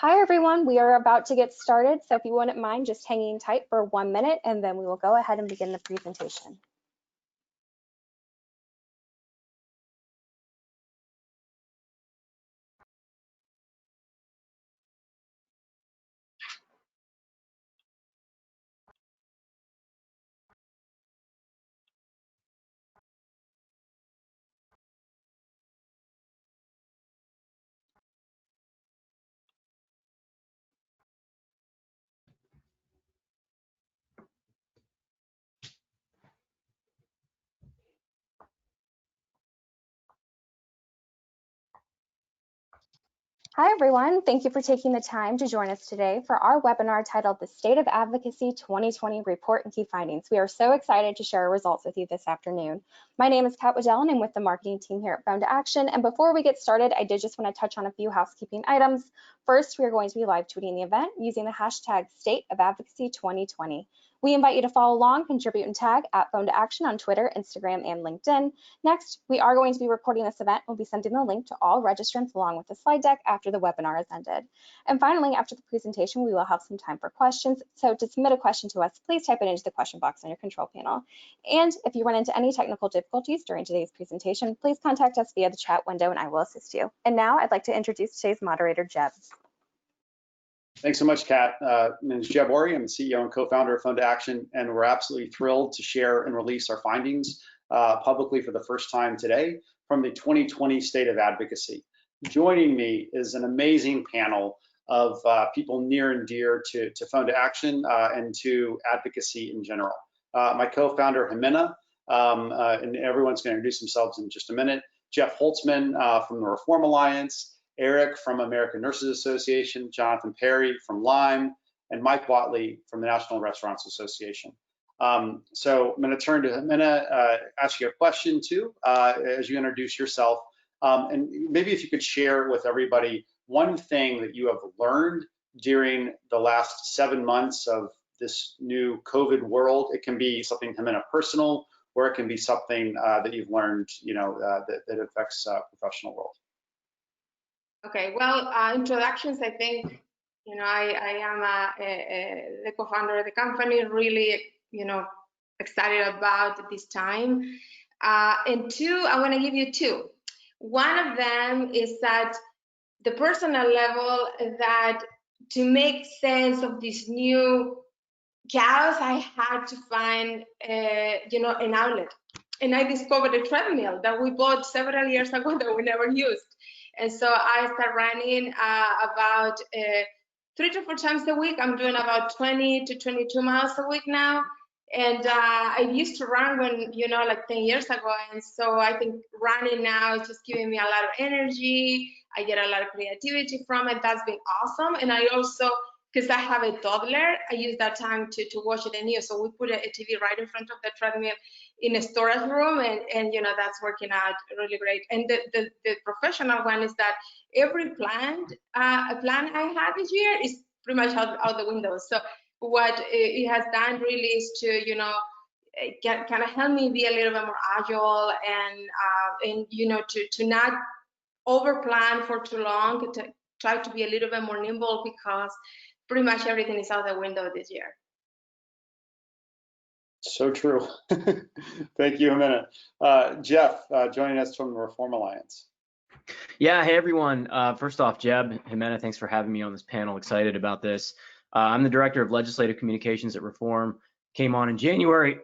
Hi everyone, we are about to get started, so if you wouldn't mind just hanging tight for 1 minute and then we will go ahead and begin the presentation. Hi everyone, thank you for taking the time to join us today for our webinar titled the State of Advocacy 2020 Report and Key Findings. We are so excited to share our results with you this afternoon. My name is Kat Waddell and I'm with the marketing team here at Phone to Action. And before we get started, I did just want to touch on a few housekeeping items. First, we are going to be live tweeting the event using the hashtag State of Advocacy 2020. We invite you to follow along, contribute, and tag at Phone to Action on Twitter, Instagram, and LinkedIn. Next, we are going to be recording this event. We'll be sending the link to all registrants along with the slide deck after the webinar has ended. And finally, after the presentation, we will have some time for questions. So to submit a question to us, please type it into the question box on your control panel. And if you run into any technical difficulties during today's presentation, please contact us via the chat window and I will assist you. And now I'd like to introduce today's moderator, Jeb. Thanks so much, Kat. My name is Jeb Ori. I'm the CEO and co-founder of Phone to Action, and we're absolutely thrilled to share and release our findings publicly for the first time today from the 2020 State of Advocacy. Joining me is an amazing panel of people near and dear to Phone to Action and to advocacy in general. My co-founder, Jimena, and everyone's going to introduce themselves in just a minute. Jeff Holtzman from the Reform Alliance, Eric from American Nurses Association, Jonathan Perry from Lyme, and Mike Watley from the National Restaurants Association. So I'm going to turn to Jimena, ask you a question too, as you introduce yourself. And maybe if you could share with everybody one thing that you have learned during the last 7 months of this new COVID world. It can be something, Jimena, personal, or it can be something that you've learned, that affects professional world. Okay, well, introductions, I think, I am the co-founder of the company, really, excited about this time. And two, I want to give you two. One of them is that the personal level, that to make sense of this new chaos, I had to find, an outlet. And I discovered a treadmill that we bought several years ago that we never used. And so I started running about 3 to 4 times a week. I'm doing about 20 to 22 miles a week now. And I used to run when, like 10 years ago. And so I think running now is just giving me a lot of energy. I get a lot of creativity from it. That's been awesome. And I also, because I have a toddler, I use that time to watch the news. So we put a TV right in front of the treadmill in a storage room, and that's working out really great. And the professional one is that every plan I had this year is pretty much out the window. So what it has done really is to kind of help me be a little bit more agile and to not over plan for too long, to try to be a little bit more nimble, because pretty much everything is out the window this year. So true. Thank you, Jimena. Jeff, joining us from the Reform Alliance. Yeah, hey everyone. First off, Jeb, Jimena, thanks for having me on this panel. Excited about this. I'm the Director of Legislative Communications at Reform. Came on in January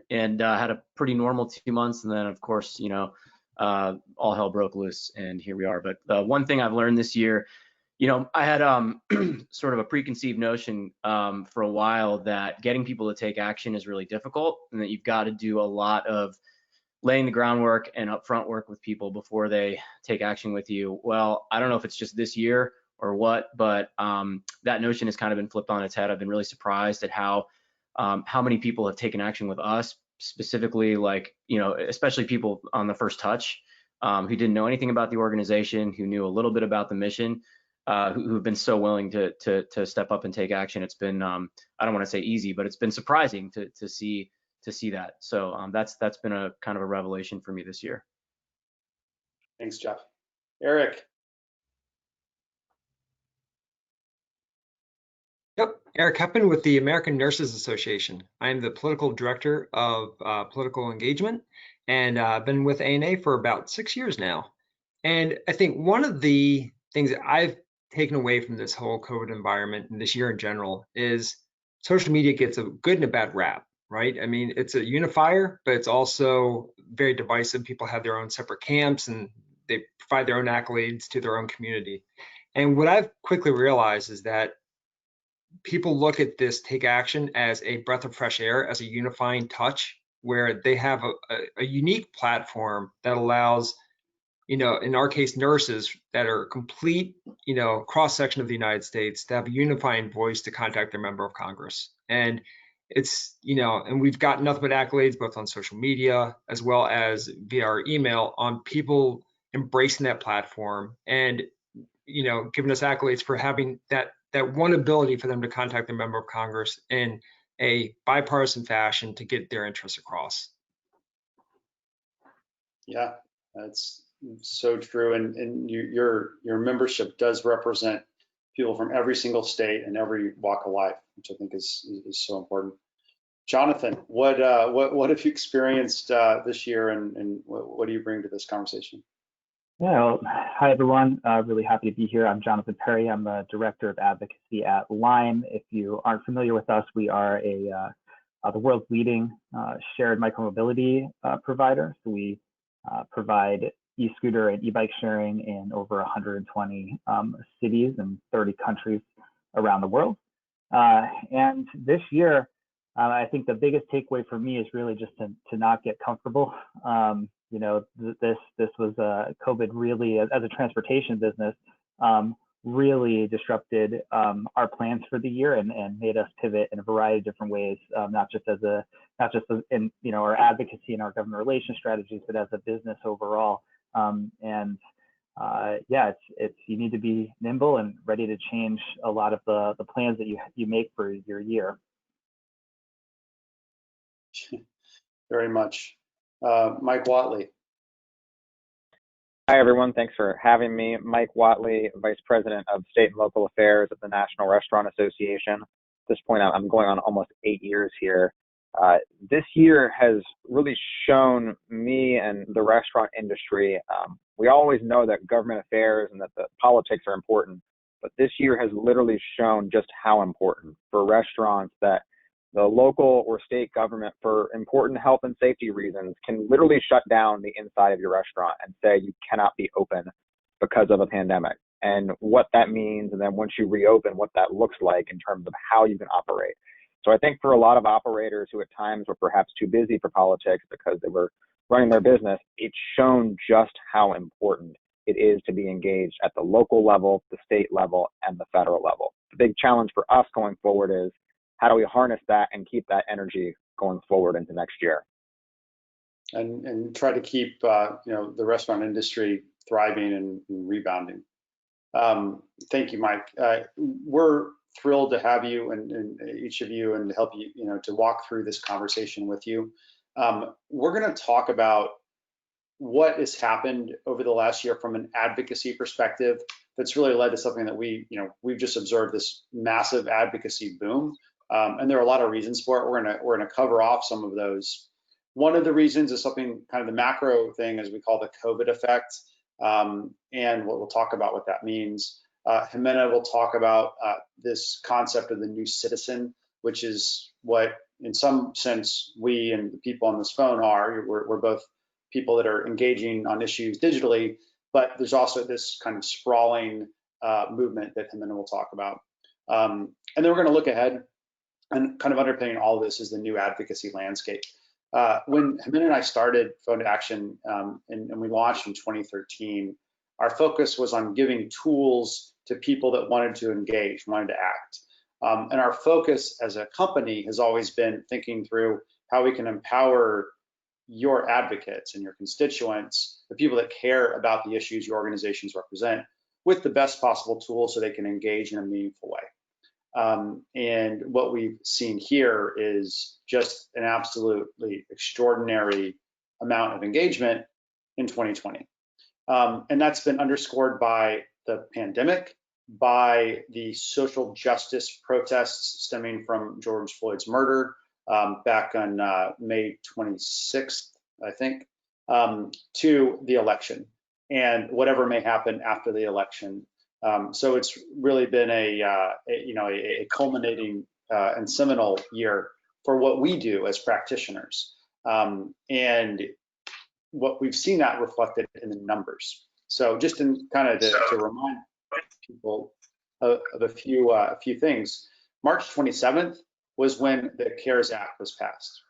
and had a pretty normal 2 months, and then of course, all hell broke loose, and here we are. But one thing I've learned this year, I had sort of a preconceived notion for a while that getting people to take action is really difficult, and that you've got to do a lot of laying the groundwork and upfront work with people before they take action with you. Well, I don't know if it's just this year or what, but that notion has kind of been flipped on its head. I've been really surprised at how many people have taken action with us, specifically, especially people on the first touch who didn't know anything about the organization, who knew a little bit about the mission, who've been so willing to step up and take action. It's been, I don't want to say easy, but it's been surprising to see that. So that's been a kind of a revelation for me this year. Thanks, Jeff. Eric. Eric Heppen with the American Nurses Association. I'm the political director of political engagement, and I've been with ANA for about 6 years now. And I think one of the things that I've taken away from this whole COVID environment and this year in general is social media gets a good and a bad rap, right? I mean, it's a unifier, but it's also very divisive. People have their own separate camps and they provide their own accolades to their own community. And what I've quickly realized is that people look at this take action as a breath of fresh air, as a unifying touch, where they have a unique platform that allows, in our case, nurses that are complete, cross section of the United States to have a unifying voice to contact their member of Congress. And it's, and we've got nothing but accolades both on social media as well as via our email on people embracing that platform and, giving us accolades for having that one ability for them to contact their member of Congress in a bipartisan fashion to get their interests across. Yeah, that's so true. And your membership does represent people from every single state and every walk of life, which I think is so important. Jonathan, what have you experienced this year, and what do you bring to this conversation? Yeah, well, hi everyone. Really happy to be here. I'm Jonathan Perry. I'm the Director of Advocacy at Lime. If you aren't familiar with us, we are the world's leading shared micromobility provider. So we provide e-scooter and e-bike sharing in over 120 cities and 30 countries around the world. And this year, I think the biggest takeaway for me is really just to not get comfortable. This was COVID really, as a transportation business, really disrupted our plans for the year and made us pivot in a variety of different ways, not just in our advocacy and our government relations strategies, but as a business overall. You need to be nimble and ready to change a lot of the plans that you make for your year. Very much. Mike Watley. Hi, everyone. Thanks for having me. Mike Watley, Vice President of State and Local Affairs at the National Restaurant Association. At this point, I'm going on almost 8 years here. This year has really shown me and the restaurant industry, we always know that government affairs and that the politics are important, but this year has literally shown just how important for restaurants that the local or state government, for important health and safety reasons, can literally shut down the inside of your restaurant and say you cannot be open because of a pandemic, and what that means, and then once you reopen, what that looks like in terms of how you can operate. So I think for a lot of operators who at times were perhaps too busy for politics because they were running their business, it's shown just how important it is to be engaged at the local level, the state level, and the federal level. The big challenge for us going forward is how do we harness that and keep that energy going forward into next year? And try to keep the restaurant industry thriving and rebounding. Thank you, Mike. We're thrilled to have you and each of you, and to help you, to walk through this conversation with you. We're going to talk about what has happened over the last year from an advocacy perspective that's really led to something that we've just observed, this massive advocacy boom. And there are a lot of reasons for it. We're gonna cover off some of those. One of the reasons is something kind of the macro thing, as we call the COVID effect, and we'll talk about what that means. Jimena will talk about this concept of the new citizen, which is what, in some sense, we and the people on this phone are. We're both people that are engaging on issues digitally, but there's also this kind of sprawling movement that Jimena will talk about. And then we're going to look ahead, and kind of underpinning all of this is the new advocacy landscape. When Jimena and I started Phone to Action, and we launched in 2013, our focus was on giving tools to people that wanted to engage, wanted to act. And our focus as a company has always been thinking through how we can empower your advocates and your constituents, the people that care about the issues your organizations represent, with the best possible tools so they can engage in a meaningful way. And what we've seen here is just an absolutely extraordinary amount of engagement in 2020. And that's been underscored by the pandemic, by the social justice protests stemming from George Floyd's murder back on May 26th, I think, to the election and whatever may happen after the election. So it's really been a culminating and seminal year for what we do as practitioners. And what we've seen that reflected in the numbers. So just in kind of to remind people of a few things, March 27th was when the CARES Act was passed.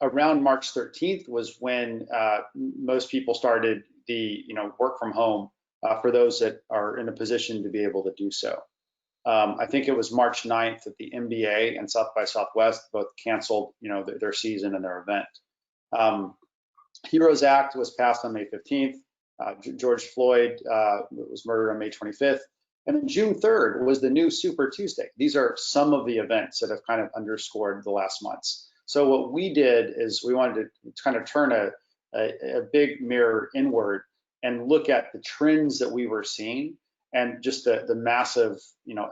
Around March 13th was when most people started the work from home for those that are in a position to be able to do so. I think it was March 9th that the NBA and South by Southwest both canceled their season and their event. HEROES Act was passed on May 15th. George Floyd was murdered on May 25th. And then June 3rd was the new Super Tuesday. These are some of the events that have kind of underscored the last months. So what we did is we wanted to kind of turn a big mirror inward and look at the trends that we were seeing and just the massive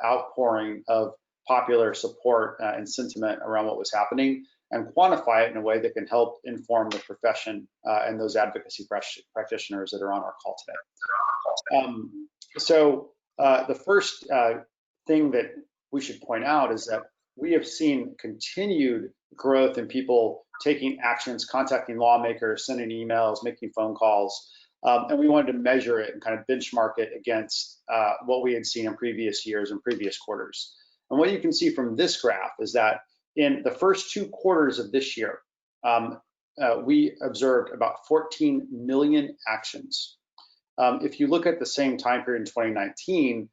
outpouring of popular support and sentiment around what was happening, and quantify it in a way that can help inform the profession and those advocacy practitioners that are on our call today. So the first thing that we should point out is that we have seen continued growth in people taking actions, contacting lawmakers, sending emails, making phone calls, and we wanted to measure it and kind of benchmark it against what we had seen in previous years and previous quarters. And what you can see from this graph is that in the first 2 quarters of this year, we observed about 14 million actions. If you look at the same time period in 2019,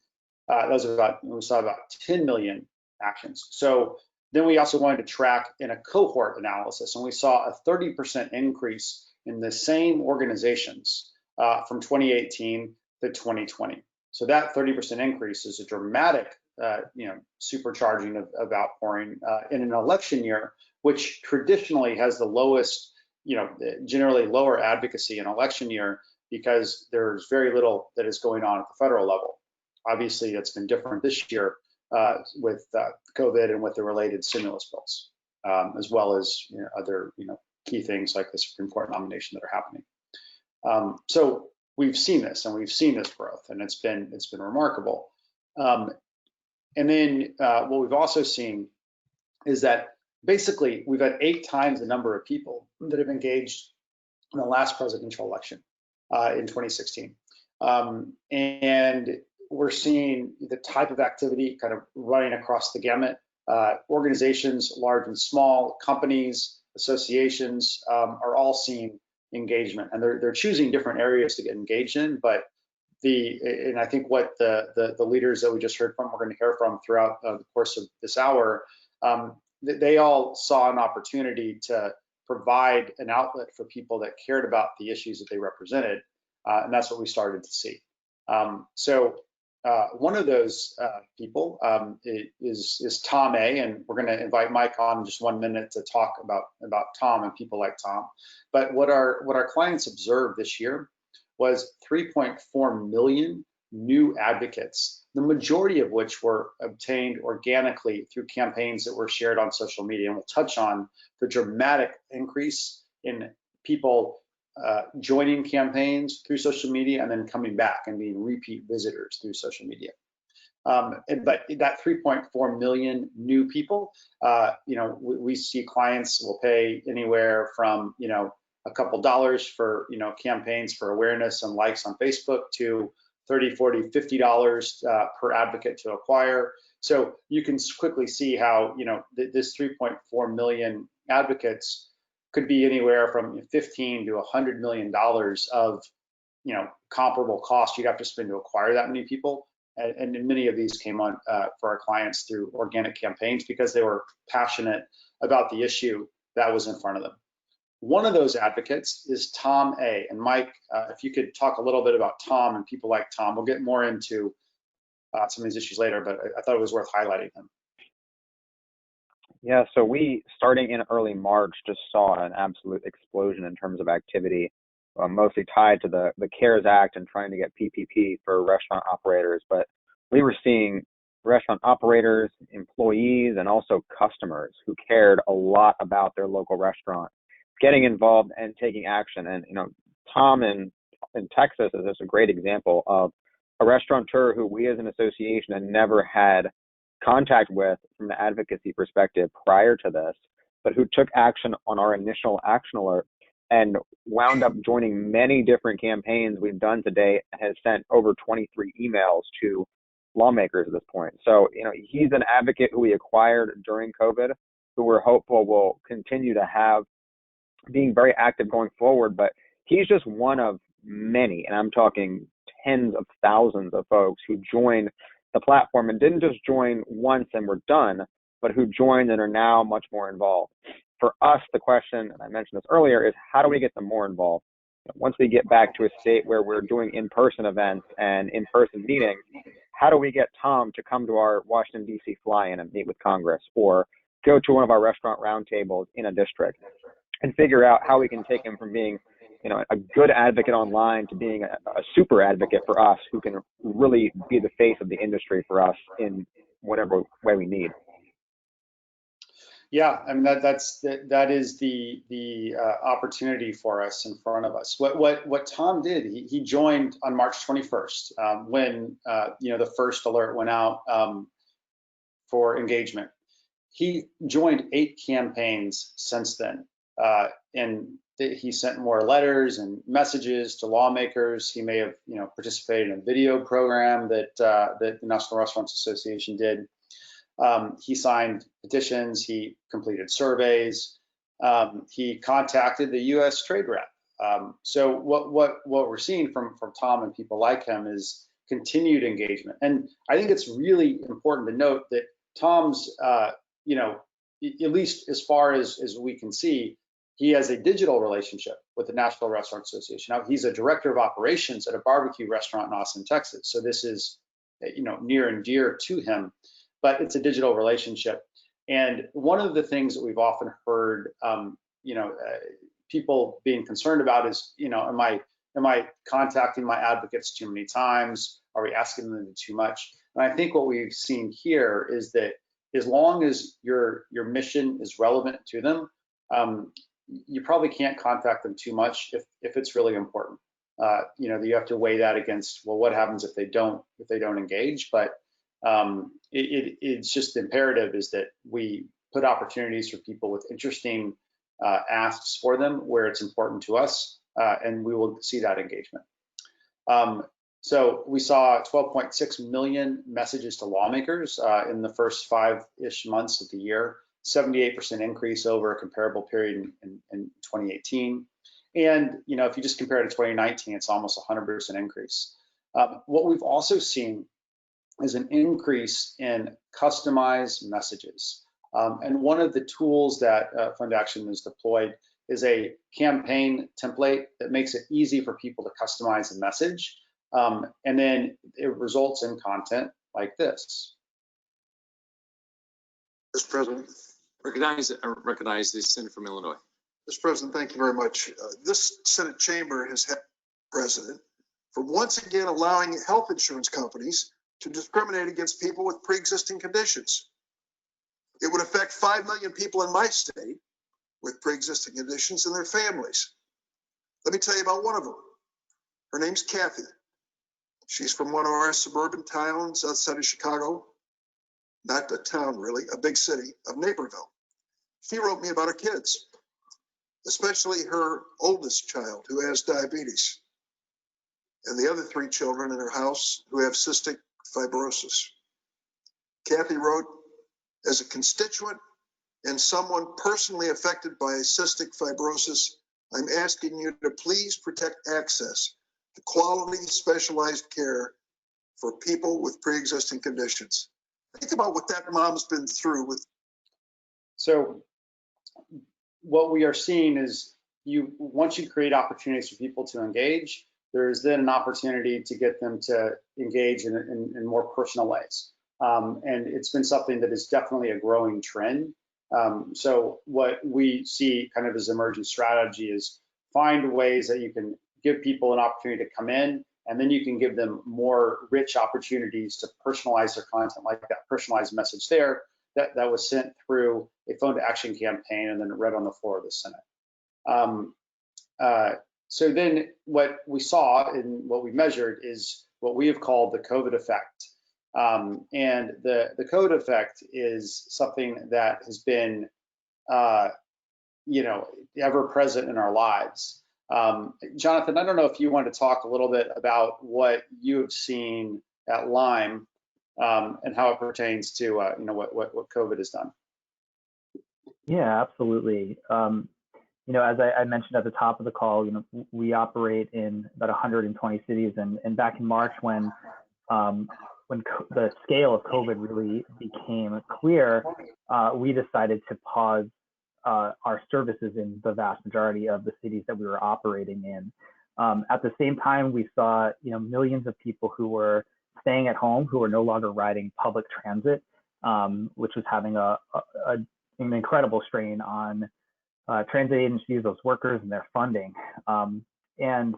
we saw about 10 million actions. So then we also wanted to track in a cohort analysis, and we saw a 30% increase in the same organizations from 2018 to 2020. So that 30% increase is a dramatic supercharging of outpouring in an election year, which traditionally has the lowest, generally lower advocacy in election year, because there's very little that is going on at the federal level. Obviously, it's been different this year with COVID and with the related stimulus bills, as well as other key things like the Supreme Court nomination that are happening. So we've seen this, and we've seen this growth, and it's been remarkable. And then what we've also seen is that basically we've had 8 times the number of people that have engaged in the last presidential election in 2016. And we're seeing the type of activity kind of running across the gamut. Organizations, large and small, companies, associations are all seeing engagement, and they're choosing different areas to get engaged in. But and I think what the leaders that we just heard from, we're going to hear from throughout the course of this hour, they all saw an opportunity to provide an outlet for people that cared about the issues that they represented, and that's what we started to see. So one of those people is Tom A, and we're going to invite Mike on in just 1 minute to talk about Tom and people like Tom. But what our clients observed this year was 3.4 million new advocates, the majority of which were obtained organically through campaigns that were shared on social media. And we'll touch on the dramatic increase in people joining campaigns through social media and then coming back and being repeat visitors through social media. But that 3.4 million new people, we see clients will pay anywhere from a couple dollars for campaigns for awareness and likes on Facebook to $30, $40, $50 per advocate to acquire. So you can quickly see how this 3.4 million advocates could be anywhere from $15 to $100 million of comparable cost you'd have to spend to acquire that many people. And many of these came on for our clients through organic campaigns because they were passionate about the issue that was in front of them. One of those advocates is Tom A. And Mike, if you could talk a little bit about Tom and people like Tom. We'll get more into some of these issues later, but I thought it was worth highlighting them. Yeah, so we, starting in early March, just saw an absolute explosion in terms of activity, mostly tied to the CARES Act and trying to get PPP for restaurant operators. But we were seeing restaurant operators, employees, and also customers who cared a lot about their local restaurant getting involved and taking action. And, you know, Tom in Texas is just a great example of a restaurateur who we as an association had never had contact with from the advocacy perspective prior to this, but who took action on our initial action alert and wound up joining many different campaigns we've done today, and has sent over 23 emails to lawmakers at this point. So, you know, he's an advocate who we acquired during COVID, who we're hopeful will continue to have being very active going forward, but he's just one of many, and I'm talking tens of thousands of folks who joined the platform and didn't just join once and were done, but who joined and are now much more involved. For us, the question, and I mentioned this earlier, is how do we get them more involved? Once we get back to a state where we're doing in-person events and in-person meetings, how do we get Tom to come to our Washington, D.C. fly-in and meet with Congress, or go to one of our restaurant roundtables in a district, and figure out how we can take him from being, you know, a good advocate online to being a super advocate for us, who can really be the face of the industry for us in whatever way we need. Yeah, I mean that is the opportunity for us in front of us. What Tom did, he joined on March 21st when you know, the first alert went out for engagement. He joined 8 campaigns since then, and he sent more letters and messages to lawmakers. He may have, you know, participated in a video program that the National Restaurants Association did. He signed petitions, he completed surveys, he contacted the U.S. trade rep. So what we're seeing from Tom and people like him is continued engagement. And I think it's really important to note that Tom's, you know, at least as far as we can see, he has a digital relationship with the National Restaurant Association. Now, he's a director of operations at a barbecue restaurant in Austin, Texas. So this is, you know, near and dear to him, but it's a digital relationship. And one of the things that we've often heard, you know, people being concerned about is, you know, am I contacting my advocates too many times? Are we asking them to do too much? And I think what we've seen here is that as long as your mission is relevant to them, you probably can't contact them too much if it's really important. You know, you have to weigh that against, well, what happens if they don't engage? But it's just imperative is that we put opportunities for people with interesting asks for them where it's important to us, and we will see that engagement. So we saw 12.6 million messages to lawmakers in the first 5-ish months of the year, 78% increase over a comparable period in 2018. And, you know, if you just compare it to 2019, it's almost 100% increase. What we've also seen is an increase in customized messages. And one of the tools that Fund Action has deployed is a campaign template that makes it easy for people to customize a message. And then it results in content like this. Mr. President. Recognize the senator from Illinois. Mr. President, thank you very much. This Senate chamber has had president for once again allowing health insurance companies to discriminate against people with pre-existing conditions. It would affect 5 million people in my state with pre-existing conditions and their families. Let me tell you about one of them. Her name's Kathy. She's from one of our suburban towns outside of Chicago. Not a town really, a big city of Naperville. She wrote me about her kids, especially her oldest child who has diabetes, and the other 3 children in her house who have cystic fibrosis. Kathy wrote, as a constituent and someone personally affected by cystic fibrosis, I'm asking you to please protect access to quality specialized care for people with pre-existing conditions. Think about what that mom's been through with. So what we are seeing is once you create opportunities for people to engage, there is then an opportunity to get them to engage in more personal ways. And it's been something that is definitely a growing trend. So what we see kind of as emerging strategy is find ways that you can give people an opportunity to come in and then you can give them more rich opportunities to personalize their content, like that personalized message there that was sent through a phone to action campaign and then read on the floor of the Senate. So then what we saw and what we measured is what we have called the COVID effect. And the COVID effect is something that has been, ever present in our lives. Jonathan, I don't know if you want to talk a little bit about what you have seen at Lyme and how it pertains to, what COVID has done. Yeah, absolutely. As I mentioned at the top of the call, we operate in about 120 cities, and back in March when the scale of COVID really became clear, we decided to pause our services in the vast majority of the cities that we were operating in. At the same time, we saw millions of people who were staying at home, who were no longer riding public transit, which was having an incredible strain on transit agencies, those workers, and their funding. And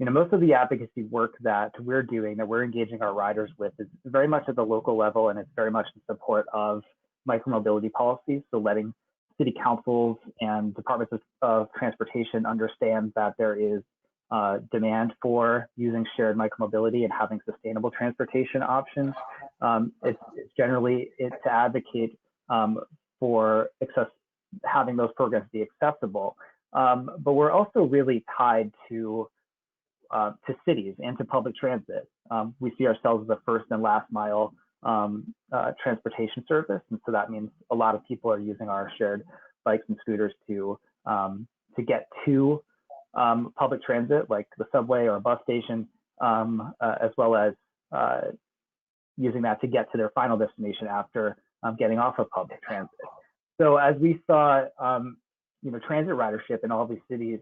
most of the advocacy work that we're doing, that we're engaging our riders with, is very much at the local level, and it's very much in support of micromobility policies. So letting city councils and departments of transportation understand that there is demand for using shared micromobility and having sustainable transportation options. It's generally to advocate for having those programs be accessible. But we're also really tied to cities and to public transit. We see ourselves as the first and last mile transportation service, and so that means a lot of people are using our shared bikes and scooters to get to public transit, like the subway or a bus station, as well as using that to get to their final destination after getting off of public transit. So as we saw, transit ridership in all these cities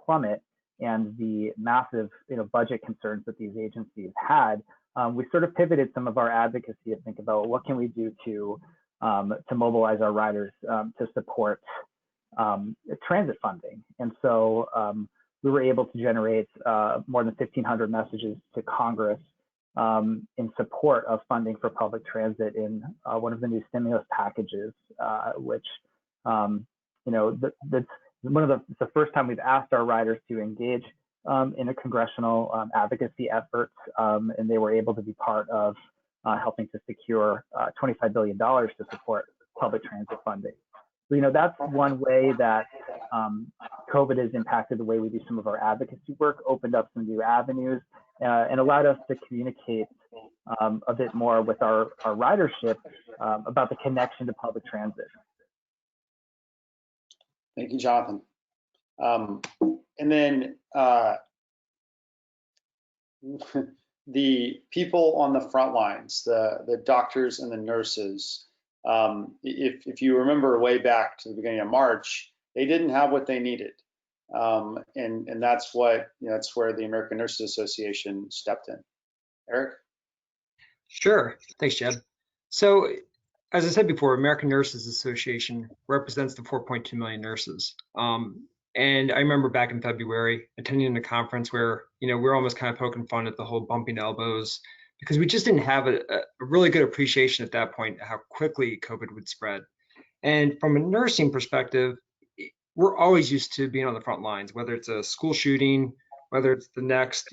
plummet, and the massive, budget concerns that these agencies had, we sort of pivoted some of our advocacy to think about what can we do to mobilize our riders to support transit funding. And so we were able to generate more than 1,500 messages to Congress in support of funding for public transit in one of the new stimulus packages, which, it's the first time we've asked our riders to engage in a congressional advocacy effort, and they were able to be part of helping to secure $25 billion to support public transit funding. So, that's one way that COVID has impacted the way we do some of our advocacy work, opened up some new avenues, and allowed us to communicate a bit more with our ridership about the connection to public transit. Thank you, Jonathan. And then the people on the front lines, the doctors and the nurses, if you remember way back to the beginning of March, they didn't have what they needed. And that's what, that's where the American Nurses Association stepped in. Eric? Sure. Thanks, Jeb. So, as I said before, American Nurses Association represents the 4.2 million nurses. And I remember back in February attending a conference where, we're almost kind of poking fun at the whole bumping elbows, because we just didn't have a really good appreciation at that point how quickly COVID would spread. And from a nursing perspective, we're always used to being on the front lines, whether it's a school shooting, whether it's the next,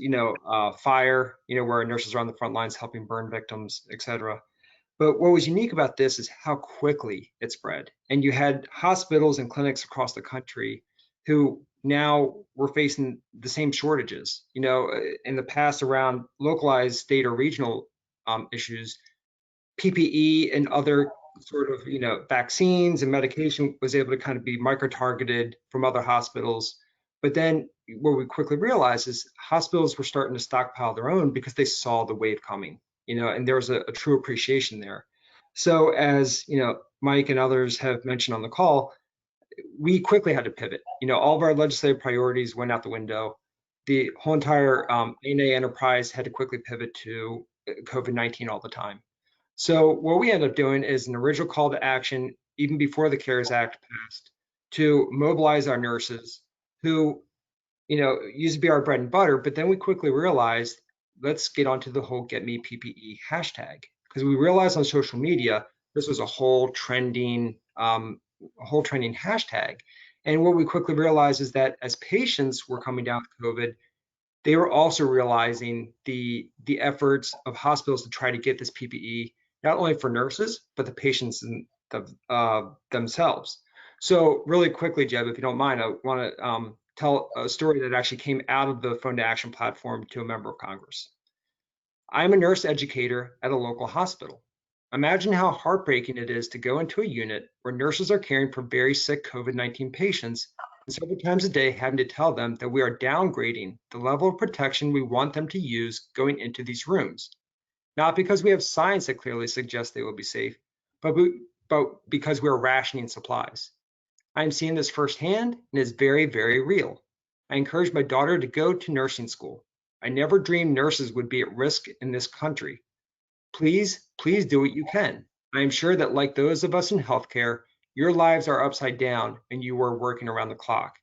fire, where our nurses are on the front lines helping burn victims, et cetera. But what was unique about this is how quickly it spread. And you had hospitals and clinics across the country who now were facing the same shortages. In the past, around localized state or regional issues, PPE and other sort of, vaccines and medication was able to kind of be micro-targeted from other hospitals. But then what we quickly realized is hospitals were starting to stockpile their own because they saw the wave coming, and there was a true appreciation there. So as, Mike and others have mentioned on the call, we quickly had to pivot. All of our legislative priorities went out the window. The whole entire ANA enterprise had to quickly pivot to COVID-19 all the time. So what we ended up doing is an original call to action, even before the CARES Act passed, to mobilize our nurses who, used to be our bread and butter, but then we quickly realized let's get onto the whole Get Me PPE hashtag, because we realized on social media this was a whole trending hashtag. And what we quickly realized is that as patients were coming down with COVID, they were also realizing the efforts of hospitals to try to get this PPE, not only for nurses, but the patients themselves. So really quickly, Jeb, if you don't mind, I want to tell a story that actually came out of the Phone to Action platform to a member of Congress. I'm a nurse educator at a local hospital. Imagine how heartbreaking it is to go into a unit where nurses are caring for very sick COVID-19 patients and several times a day having to tell them that we are downgrading the level of protection we want them to use going into these rooms. Not because we have science that clearly suggests they will be safe, but because we are rationing supplies. I am seeing this firsthand and it's very, very real. I encouraged my daughter to go to nursing school. I never dreamed nurses would be at risk in this country. Please do what you can. I am sure that like those of us in healthcare, your lives are upside down and you are working around the clock.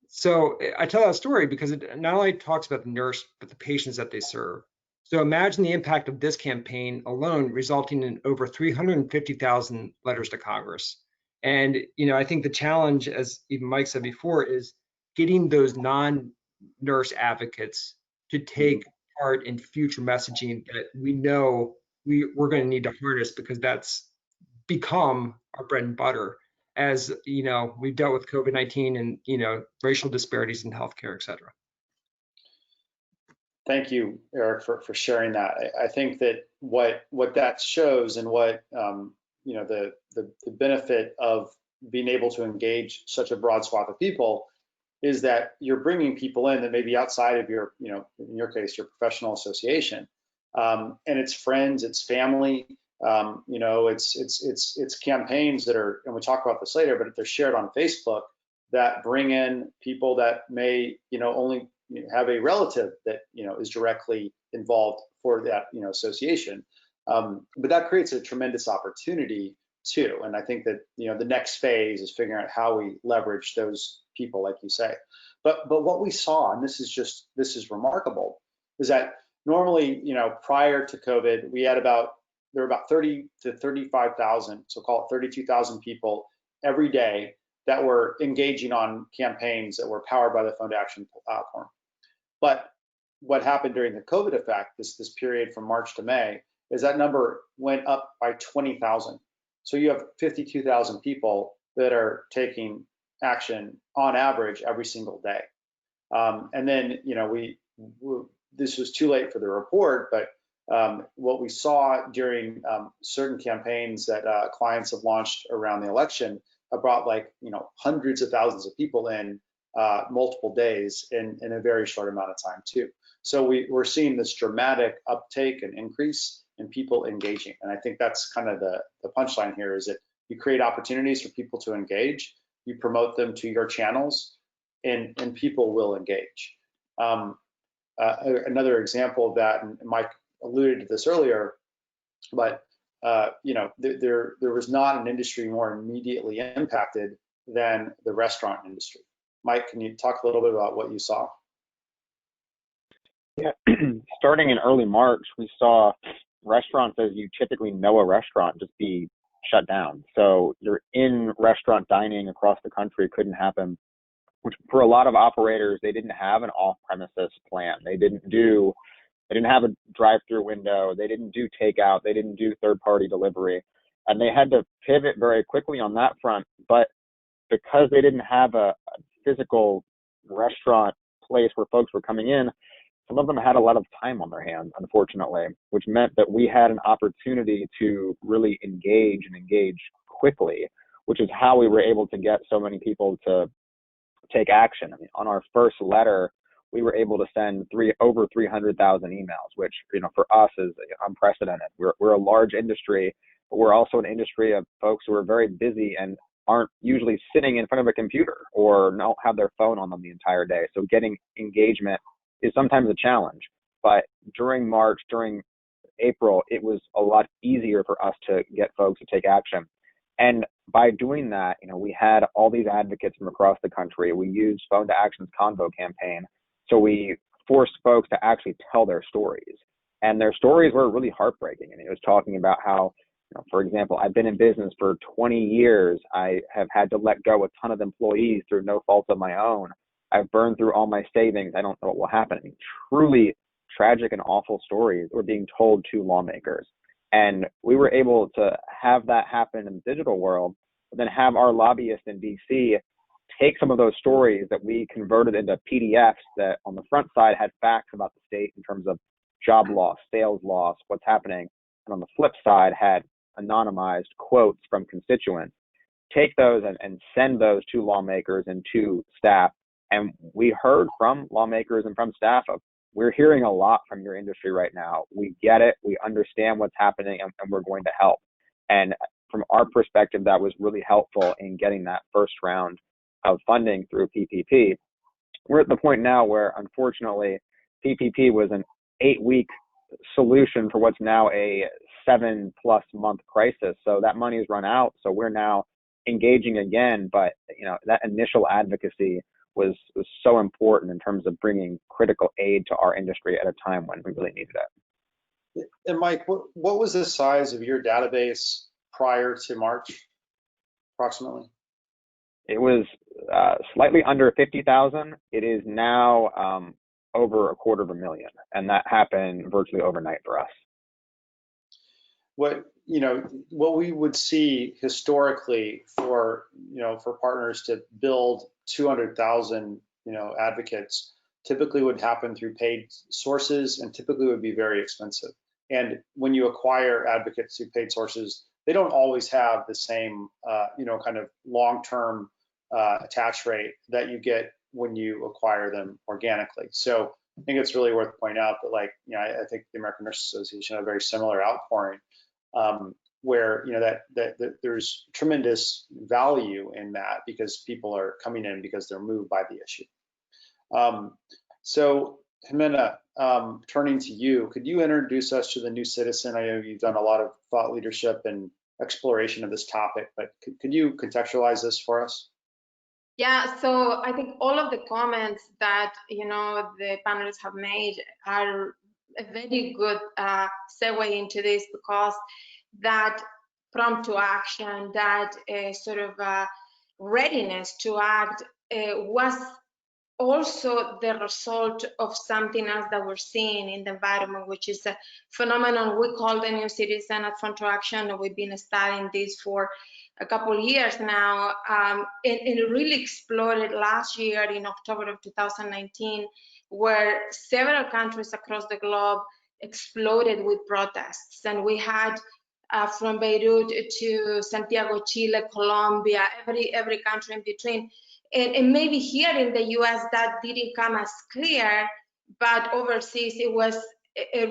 So I tell that story because it not only talks about the nurse, but the patients that they serve. So imagine the impact of this campaign alone resulting in over 350,000 letters to Congress. And, I think the challenge, as even Mike said before, is getting those non-nurse advocates to take part in future messaging that we know we're going to need to harness, because that's become our bread and butter as, we've dealt with COVID-19 and, racial disparities in healthcare, et cetera. Thank you, Eric, for sharing that. I think that what that shows and what the benefit of being able to engage such a broad swath of people is that you're bringing people in that may be outside of your, in your case, your professional association, and it's friends, it's family, it's campaigns that are, and we'll talk about this later, but if they're shared on Facebook, that bring in people that may, only have a relative that, is directly involved for that, association. But that creates a tremendous opportunity too. And I think that, the next phase is figuring out how we leverage those people, like you say. But what we saw, and this is remarkable, is that normally, prior to COVID, there were about 30 to 35,000, so call it 32,000 people every day that were engaging on campaigns that were powered by the Phone to Action platform. But what happened during the COVID effect, this period from March to May, is that number went up by 20,000. So you have 52,000 people that are taking action on average every single day. And then, this was too late for the report, but what we saw during certain campaigns that clients have launched around the election brought hundreds of thousands of people in multiple days in a very short amount of time too. So we're seeing this dramatic uptake and increase in people engaging. And I think that's kind of the punchline here, is that you create opportunities for people to engage, you promote them to your channels, and people will engage. Another example of that, and Mike alluded to this earlier, but there was not an industry more immediately impacted than the restaurant industry. Mike, can you talk a little bit about what you saw? Yeah, starting in early March, we saw restaurants, as you typically know a restaurant, just be shut down. So your in-restaurant dining across the country couldn't happen, which for a lot of operators, they didn't have an off-premises plan. They didn't have a drive-through window. They didn't do takeout. They didn't do third-party delivery. And they had to pivot very quickly on that front. But because they didn't have a physical restaurant place where folks were coming in, some of them had a lot of time on their hands, unfortunately, which meant that we had an opportunity to really engage quickly, which is how we were able to get so many people to take action. I mean, on our first letter, we were able to send over 300,000 emails, which, for us is unprecedented. We're a large industry, but we're also an industry of folks who are very busy and aren't usually sitting in front of a computer or don't have their phone on them the entire day. So getting engagement is sometimes a challenge. But during March, during April, it was a lot easier for us to get folks to take action. And by doing that, we had all these advocates from across the country. We used Phone to Action's Convo campaign. So we forced folks to actually tell their stories. And their stories were really heartbreaking. And it was talking about how, for example, I've been in business for 20 years. I have had to let go a ton of employees through no fault of my own. I've burned through all my savings. I don't know what will happen. I mean, truly tragic and awful stories were being told to lawmakers. And we were able to have that happen in the digital world, but then have our lobbyists in DC take some of those stories that we converted into PDFs that on the front side had facts about the state in terms of job loss, sales loss, what's happening. And on the flip side had anonymized quotes from constituents. Take those and send those to lawmakers and to staff. And we heard from lawmakers and from staff of, we're hearing a lot from your industry right now. We get it. We understand what's happening, and we're going to help. And from our perspective, that was really helpful in getting that first round of funding through PPP. We're at the point now where, unfortunately, PPP was an 8-week solution for what's now a 7+ month crisis. So that money's run out. So we're now engaging again. But that initial advocacy was so important in terms of bringing critical aid to our industry at a time when we really needed it. And Mike, what was the size of your database prior to March, approximately? It was slightly under 50,000. It is now over 250,000, and that happened virtually overnight for us. What we would see historically for partners to build 200,000 advocates typically would happen through paid sources and typically would be very expensive. And when you acquire advocates through paid sources, they don't always have the same kind of long-term attach rate that you get when you acquire them organically. So I think it's really worth pointing out that I think the American Nurses Association had a very similar outpouring where that there's tremendous value in that because people are coming in because they're moved by the issue. So Jimena, turning to you, could you introduce us to the new citizen? I know you've done a lot of thought leadership and exploration of this topic, but could you contextualize this for us? Yeah, so I think all of the comments that the panelists have made are a very good segue into this, because that prompt to action, that sort of readiness to act was also the result of something else that we're seeing in the environment, which is a phenomenon we call the new citizen at Front to Action. And we've been studying this for a couple of years now, and it really exploded last year in October of 2019, where several countries across the globe exploded with protests. And we had from Beirut to Santiago, Chile, Colombia, every country in between. And maybe here in the US that didn't come as clear, but overseas it was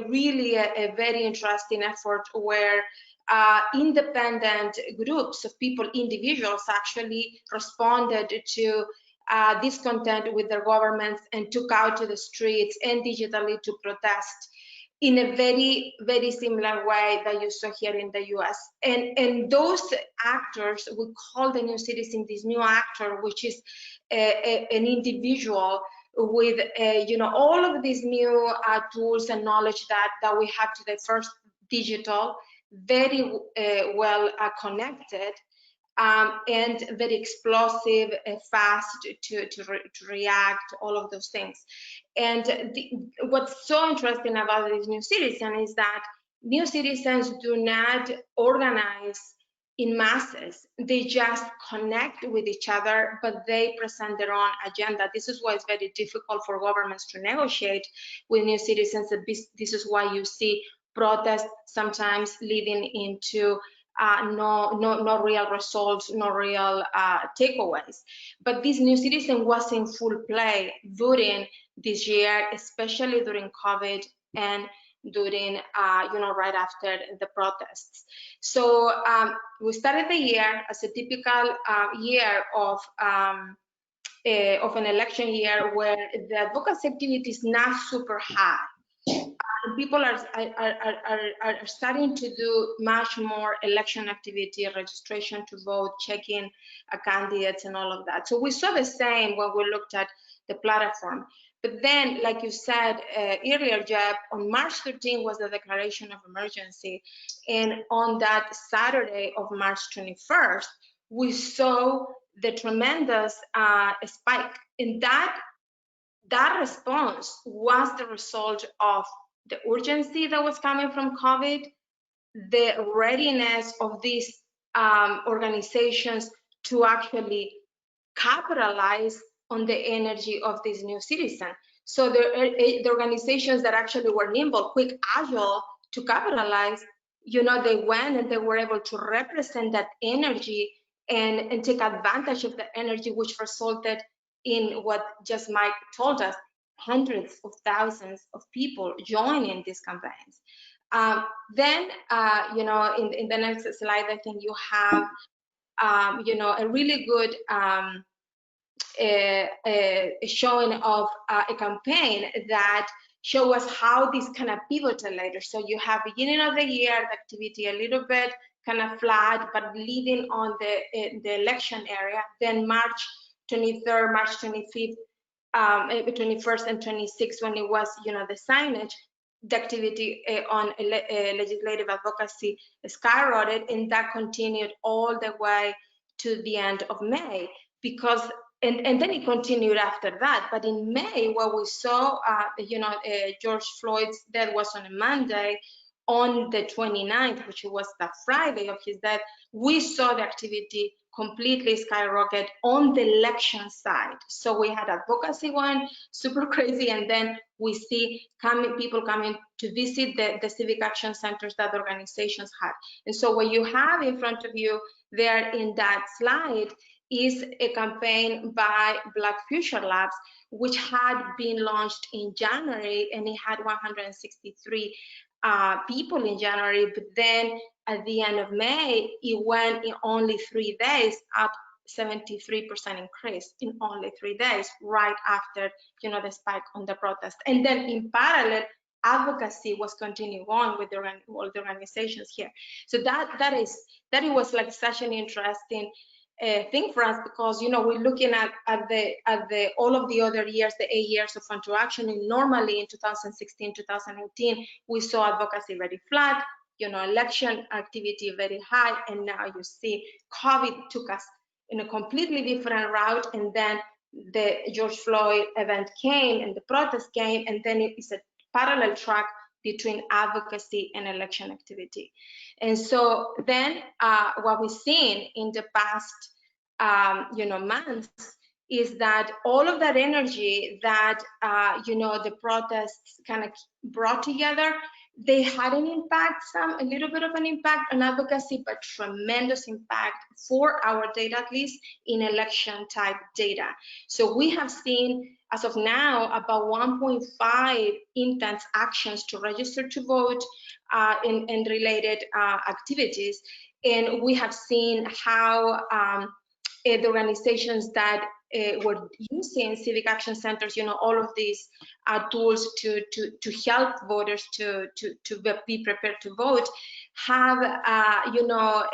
really a very interesting effort where independent groups of people, individuals actually responded to discontent with their governments and took out to the streets and digitally to protest in a very, very similar way that you saw here in the US. And those actors, we call the new citizen this new actor, which is an individual with all of these new tools and knowledge that we have today. First, digital, very well connected, and very explosive, fast to react, all of those things. And what's so interesting about this new citizen is that new citizens do not organize in masses. They just connect with each other, but they present their own agenda. This is why it's very difficult for governments to negotiate with new citizens. This is why you see protests sometimes leading into no real results, no real takeaways. But this new citizen was in full play during this year, especially during COVID and during right after the protests. So we started the year as a typical year of an election year where the advocacy activity is not super high. People are starting to do much more election activity, registration to vote, checking candidates and all of that. So we saw the same when we looked at the platform. But then, like you said earlier, Jeb, on March 13 was the declaration of emergency. And on that Saturday of March 21st, we saw the tremendous spike. And that response was the result of the urgency that was coming from COVID, the readiness of these organizations to actually capitalize on the energy of this new citizen. So the organizations that actually were nimble, quick, agile to capitalize, you know, they went and they were able to represent that energy and take advantage of the energy, which resulted in what just Mike told us, hundreds of thousands of people joining these campaigns. Then, you know, in the next slide, I think you have, you know, a really good a showing of a campaign that show us how this kind of pivoted later. So you have beginning of the year, the activity a little bit kind of flat, but leading on the election area. Then March 23rd, March 25th, 21st and 26th, when it was, you know, the signage, the activity on legislative advocacy skyrocketed, and that continued all the way to the end of May, because and then it continued after that. But in May, what we saw, you know, George Floyd's death was on a Monday. On the 29th, which was the Friday of his death, we saw the activity completely skyrocket on the election side. So we had advocacy one, super crazy, and then we see people coming to visit the civic action centers that organizations had. And so what you have in front of you there in that slide is a campaign by Black Future Labs, which had been launched in January, and it had 163 people in January, but then at the end of May, it went in only 3 days, up 73% increase in only 3 days, right after, you know, the spike on the protest. And then in parallel, advocacy was continuing on with all the organizations here. So that it was like such an interesting thing for us, because, you know, we're looking at all of the other years, the 8 years of Fund to Action, and normally in 2016, 2018, we saw advocacy very flat, you know, election activity very high, and now you see COVID took us in a completely different route, and then the George Floyd event came and the protest came, and then it is a parallel track between advocacy and election activity. And so then what we've seen in the past you know, months is that all of that energy that you know, the protests kind of brought together, they had an impact, a little bit of an impact on advocacy, but tremendous impact for our data, at least in election type data. So we have seen, as of now, about 1.5 intense actions to register to vote in related activities. And we have seen how the organizations that were using civic action centers, you know, all of these tools to help voters to be prepared to vote, have you know,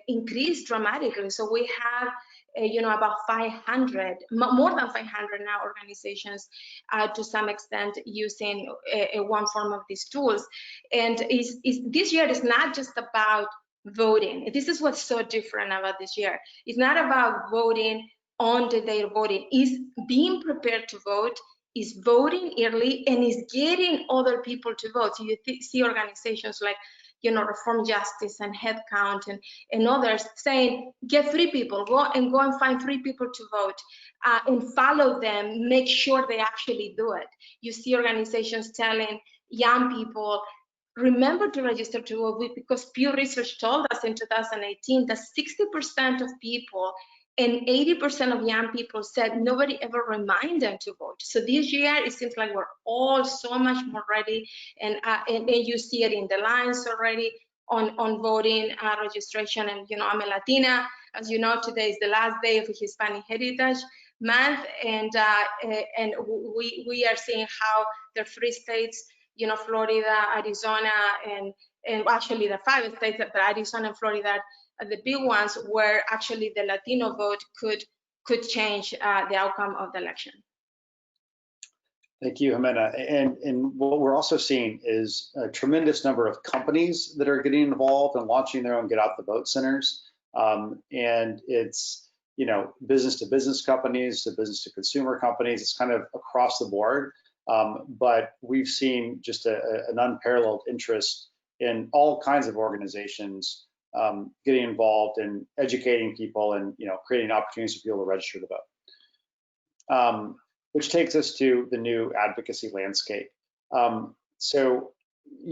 increased dramatically. So we have you know, about 500, more than 500 now organizations to some extent using one form of these tools. And this year is not just about voting. This is what's so different about this year. It's not about voting on the day of voting. It's being prepared to vote, is voting early, and is getting other people to vote. So you see organizations like, you know, Reform Justice and Headcount and others saying, get 3 people, go and find 3 people to vote, and follow them, make sure they actually do it. You see organizations telling young people, remember to register to vote, because Pew Research told us in 2018 that 60% of people and 80% of young people said nobody ever reminded them to vote. So this year, it seems like we're all so much more ready, and you see it in the lines already on voting registration. And, you know, I'm a Latina. As you know, today is the last day of Hispanic Heritage Month, and we are seeing how the 3 states, you know, Florida, Arizona, and actually the 5 states, that Arizona and Florida are the big ones, where actually the Latino vote could change the outcome of the election. Thank you, Jimena. And what we're also seeing is a tremendous number of companies that are getting involved and launching their own Get Out the Vote centers. And it's, business to business companies, to business to consumer companies. It's kind of across the board. But we've seen just an unparalleled interest in all kinds of organizations getting involved in educating people and, creating opportunities for people to register to vote. Which takes us to the new advocacy landscape. So,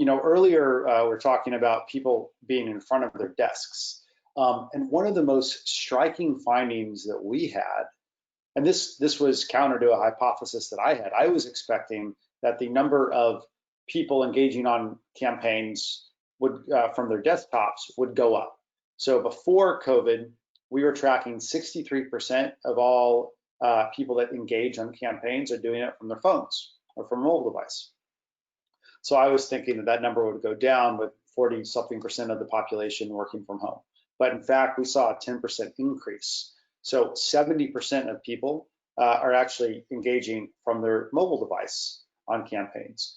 earlier we're talking about people being in front of their desks. And one of the most striking findings that we had, and this was counter to a hypothesis that I had, I was expecting that the number of people engaging on campaigns would, from their desktops would go up. So before COVID, we were tracking 63% of all people that engage on campaigns are doing it from their phones or from a mobile device. So I was thinking that number would go down with 40-something% of the population working from home. But in fact, we saw a 10% increase. So 70% of people are actually engaging from their mobile device on campaigns,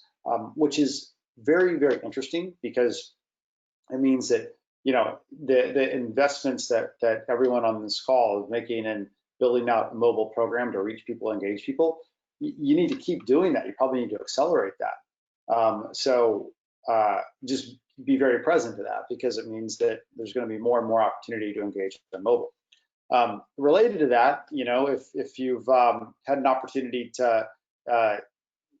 which is very, very interesting because it means that, the investments that everyone on this call is making in building out a mobile program to reach people, engage people, you need to keep doing that. You probably need to accelerate that. So just be very present to that because it means that there's going to be more and more opportunity to engage on mobile. Related to that, if you've had an opportunity to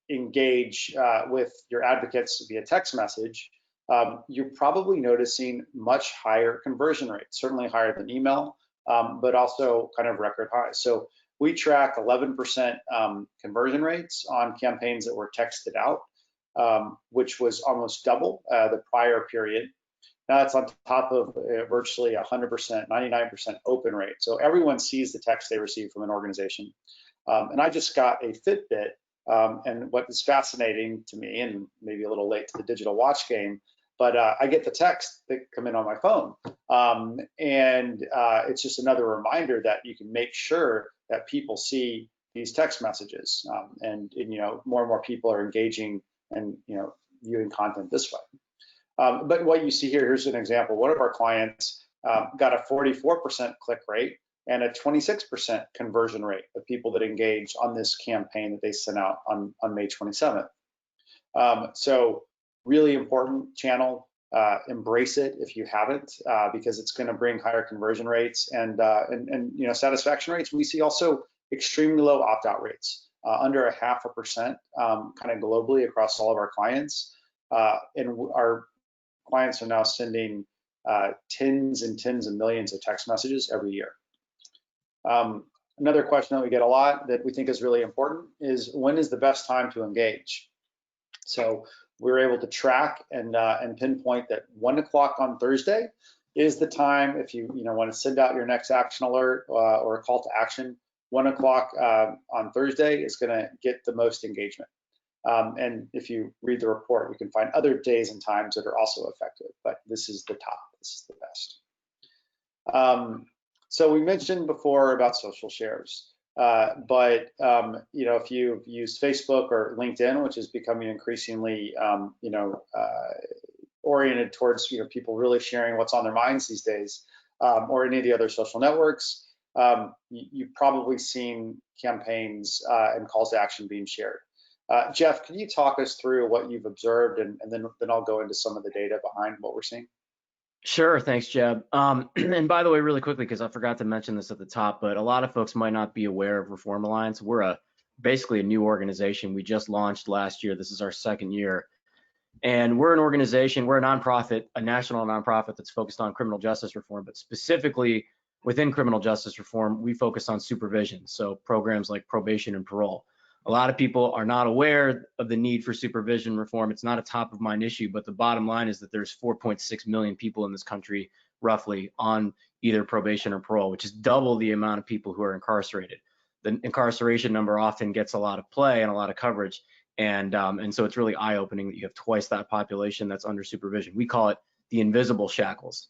engage with your advocates via text message, you're probably noticing much higher conversion rates, certainly higher than email, but also kind of record highs. So we track 11% conversion rates on campaigns that were texted out, which was almost double the prior period. Now that's on top of virtually 100%, 99% open rate. So everyone sees the text they receive from an organization. And I just got a Fitbit, and what is fascinating to me, and maybe a little late to the digital watch game, but I get the text that come in on my phone. And it's just another reminder that you can make sure that people see these text messages, and more and more people are engaging and viewing content this way. But what you see here, here's an example. One of our clients got a 44% click rate and a 26% conversion rate of people that engage on this campaign that they sent out on May 27th. So really important channel. Embrace it if you haven't, because it's going to bring higher conversion rates and satisfaction rates. We see also extremely low opt-out rates, under 0.5%, kind of globally across all of our clients. And our clients are now sending tens and tens of millions of text messages every year. Another question that we get a lot that we think is really important is, when is the best time to engage? So we're able to track and pinpoint that 1 o'clock on Thursday is the time. If you want to send out your next action alert or a call to action, 1 o'clock on Thursday is going to get the most engagement. And if you read the report, we can find other days and times that are also effective, but this is the top. This is the best. So we mentioned before about social shares, but if you've used Facebook or LinkedIn, which is becoming increasingly oriented towards people really sharing what's on their minds these days, or any of the other social networks, you've probably seen campaigns and calls to action being shared. Jeff, can you talk us through what you've observed, and then I'll go into some of the data behind what we're seeing? Sure, thanks, Jeb. And by the way, really quickly, because I forgot to mention this at the top, but a lot of folks might not be aware of Reform Alliance. We're basically a new organization. We just launched last year. This is our second year. And we're an organization, we're a nonprofit, a national nonprofit that's focused on criminal justice reform, but specifically within criminal justice reform, we focus on supervision. So programs like probation and parole. A lot of people are not aware of the need for supervision reform. It's not a top of mind issue, but the bottom line is that there's 4.6 million people in this country, roughly, on either probation or parole, which is double the amount of people who are incarcerated. The incarceration number often gets a lot of play and a lot of coverage. And so it's really eye-opening that you have twice that population that's under supervision. We call it the invisible shackles.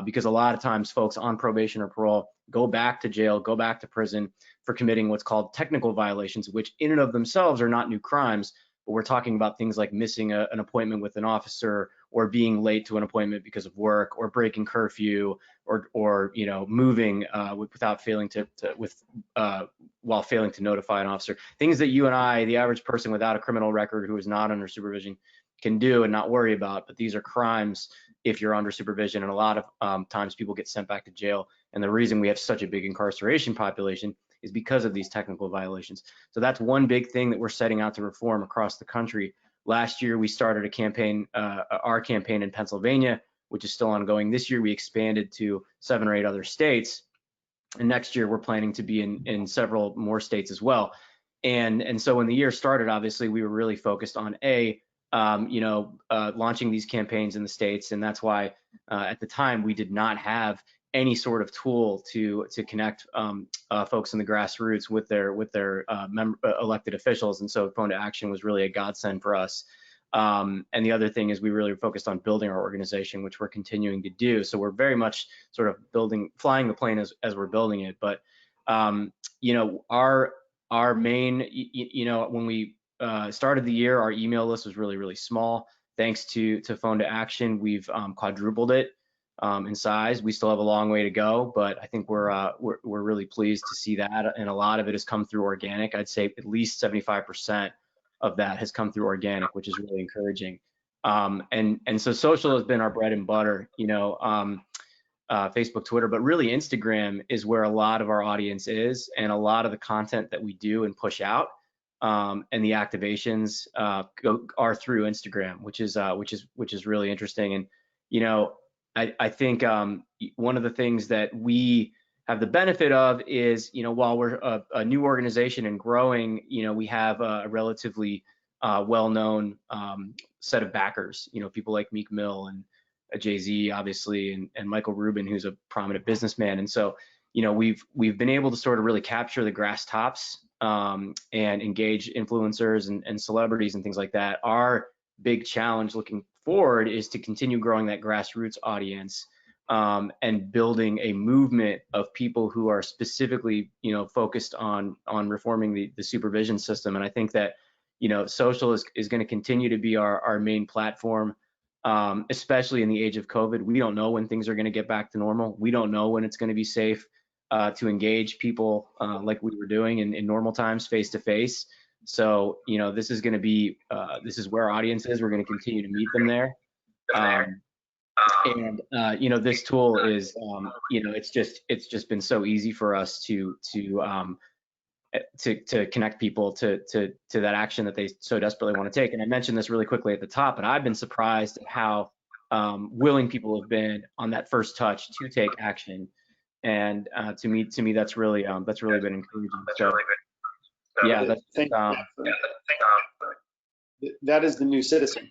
because a lot of times folks on probation or parole go back to jail, go back to prison for committing what's called technical violations, which in and of themselves are not new crimes, but we're talking about things like missing an appointment with an officer, or being late to an appointment because of work, or breaking curfew, or you know, moving without failing while failing to notify an officer. Things that you and I, the average person without a criminal record who is not under supervision, can do and not worry about. But these are crimes if you're under supervision, and a lot of times people get sent back to jail. And the reason we have such a big incarceration population is because of these technical violations. So that's one big thing that we're setting out to reform across the country. Last year, we started a campaign, our campaign in Pennsylvania, which is still ongoing. This year, we expanded to 7 or 8 other states. And next year, we're planning to be in several more states as well. And so when the year started, obviously, we were really focused on launching these campaigns in the states. And that's why at the time, we did not have any sort of tool to connect folks in the grassroots with their elected officials. And so Phone to Action was really a godsend for us. And the other thing is we really focused on building our organization, which we're continuing to do. So we're very much sort of flying the plane as we're building it. But our main, when we started the year, our email list was really, really small. Thanks to Phone to Action, we've quadrupled it in size. We still have a long way to go, but I think we're really pleased to see that, and a lot of it has come through organic. I'd say at least 75% of that has come through organic, which is really encouraging. And so social has been our bread and butter, Facebook, Twitter, but really Instagram is where a lot of our audience is, and a lot of the content that we do and push out and the activations are through Instagram, which is really interesting. And I think one of the things that we have the benefit of is, while we're a new organization and growing, we have a relatively well-known set of backers, people like Meek Mill and Jay-Z, obviously, and Michael Rubin, who's a prominent businessman. And so, we've been able to sort of really capture the grass tops and engage influencers and celebrities and things like that. Our big challenge looking forward is to continue growing that grassroots audience and building a movement of people who are specifically, focused on reforming the supervision system. And I think that, social is going to continue to be our main platform, especially in the age of COVID. We don't know when things are going to get back to normal. We don't know when it's going to be safe to engage people like we were doing in normal times, face to face. So, this is going to be, this is where our audience is. We're going to continue to meet them there. This tool is, it's just been so easy for us to connect people to that action that they so desperately want to take. And I mentioned this really quickly at the top, but I've been surprised at how willing people have been on that first touch to take action. And to me, that's really been encouraging. So, yeah, that is the new citizen.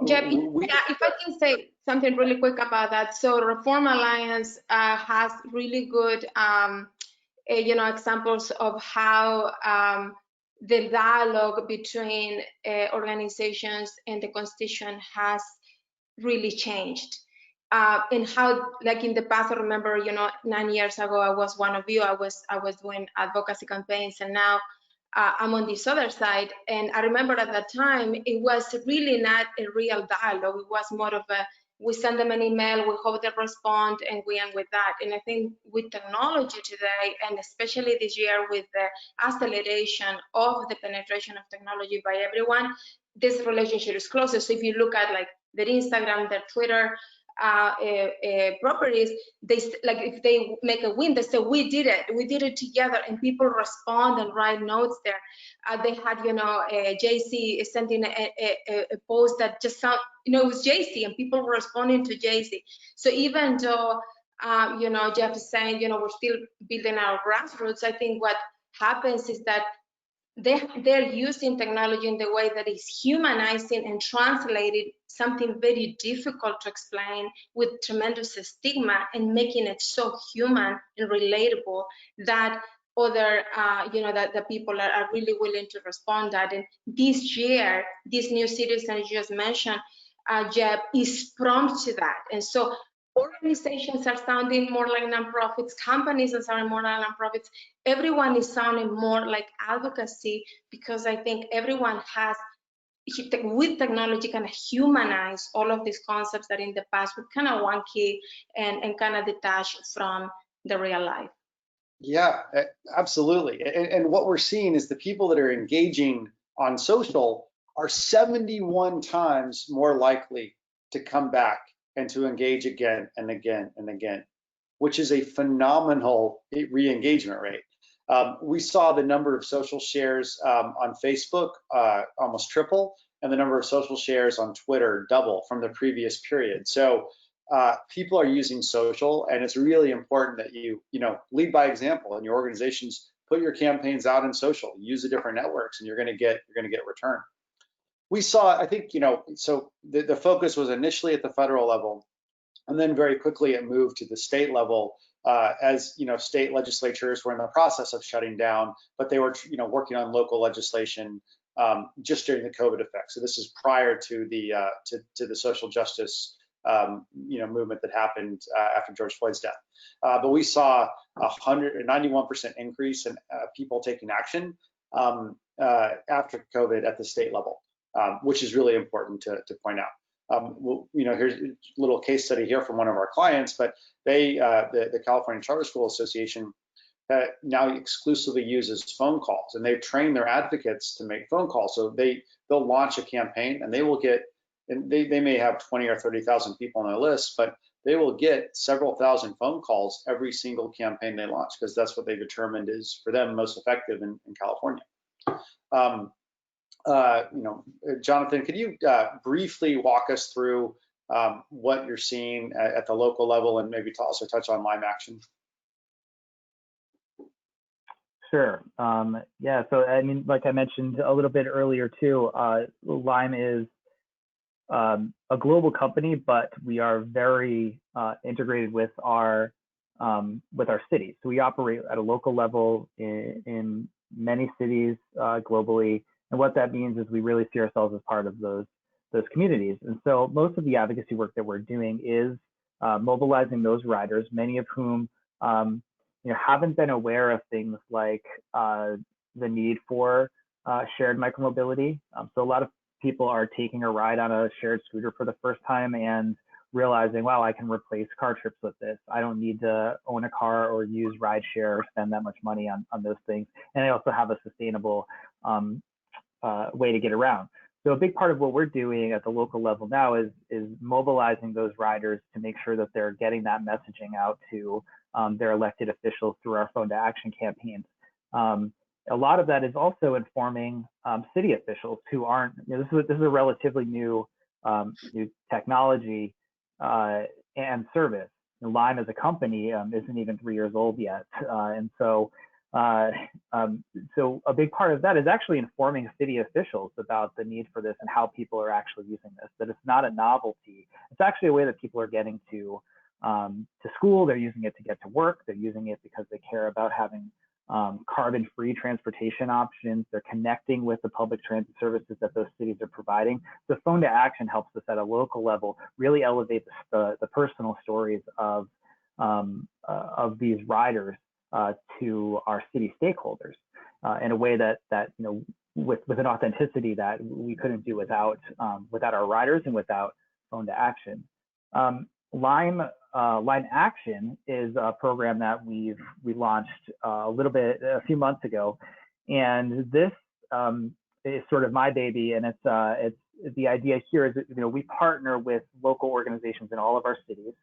Jeff, if I can say something really quick about that. So Reform Alliance has really good, examples of how the dialogue between organizations and the Constitution has really changed. And how, like in the past, I remember, 9 years ago, I was one of you. I was doing advocacy campaigns, and now I'm on this other side. And I remember at that time, it was really not a real dialogue. It was more of we send them an email, we hope they respond, and we end with that. And I think with technology today, and especially this year with the acceleration of the penetration of technology by everyone, this relationship is closer. So if you look at like their Instagram, their Twitter, properties, if they make a win, they say we did it together, and people respond and write notes there. They had JC sending a post that just sound, it was JC, and people were responding to JC. So even though Jeff is saying we're still building our grassroots, I think what happens is that they're using technology in the way that is humanizing and translating something very difficult to explain with tremendous stigma, and making it so human and relatable that other, that the people are really willing to respond that. And this year, this new citizen you just mentioned, Jeb, is prompt to that. And so Organizations are sounding more like nonprofits. Companies are sounding more like nonprofits. Everyone is sounding more like advocacy, because I think everyone has, with technology, kind of humanize all of these concepts that in the past were kind of wonky and kind of detached from the real life. Yeah, absolutely. And what we're seeing is the people that are engaging on social are 71 times more likely to come back and to engage again and again and again, which is a phenomenal re-engagement rate. We saw the number of social shares on Facebook almost triple, and the number of social shares on Twitter double from the previous period. So people are using social, and it's really important that you lead by example in your organizations. Put your campaigns out in social, use the different networks, and you're going to get return. We saw, I think, so the focus was initially at the federal level, and then very quickly it moved to the state level as state legislatures were in the process of shutting down, but they were working on local legislation just during the COVID effect. So this is prior to the social justice movement that happened after George Floyd's death. But we saw 191% increase in people taking action after COVID at the state level, which is really important to point out. Here's a little case study here from one of our clients, but they, the California Charter School Association, now exclusively uses phone calls, and they've trained their advocates to make phone calls. So they'll launch a campaign, and they will get, and they may have 20 or 30,000 people on their list, but they will get several thousand phone calls every single campaign they launch, because that's what they determined is for them most effective in California. Jonathan, could you briefly walk us through what you're seeing at the local level, and maybe to also touch on Lime Action? Sure. Yeah, so I mean, like I mentioned a little bit earlier too, Lime is a global company, but we are very integrated with our cities. So we operate at a local level in many cities globally, and what that means is we really see ourselves as part of those communities. And so most of the advocacy work that we're doing is mobilizing those riders, many of whom haven't been aware of things like the need for shared micromobility. So a lot of people are taking a ride on a shared scooter for the first time and realizing, wow, I can replace car trips with this. I don't need to own a car or use rideshare or spend that much money on those things. And I also have a sustainable way to get around. So a big part of what we're doing at the local level now is mobilizing those riders to make sure that they're getting that messaging out to their elected officials through our Phone to Action campaigns. A lot of that is also informing city officials who aren't, this is a relatively new technology and service. Lime as a company isn't even 3 years old yet. And so a big part of that is actually informing city officials about the need for this and how people are actually using this, that it's not a novelty. It's actually a way that people are getting to school. They're using it to get to work. They're using it because they care about having carbon-free transportation options. They're connecting with the public transit services that those cities are providing. So Phone to Action helps us at a local level really elevate the personal stories of these riders to our city stakeholders in a way that with an authenticity that we couldn't do without our riders and without Phone to Action. Lime Action is a program that we launched a few months ago, and this is sort of my baby. And it's the idea here is that we partner with local organizations in all of our cities.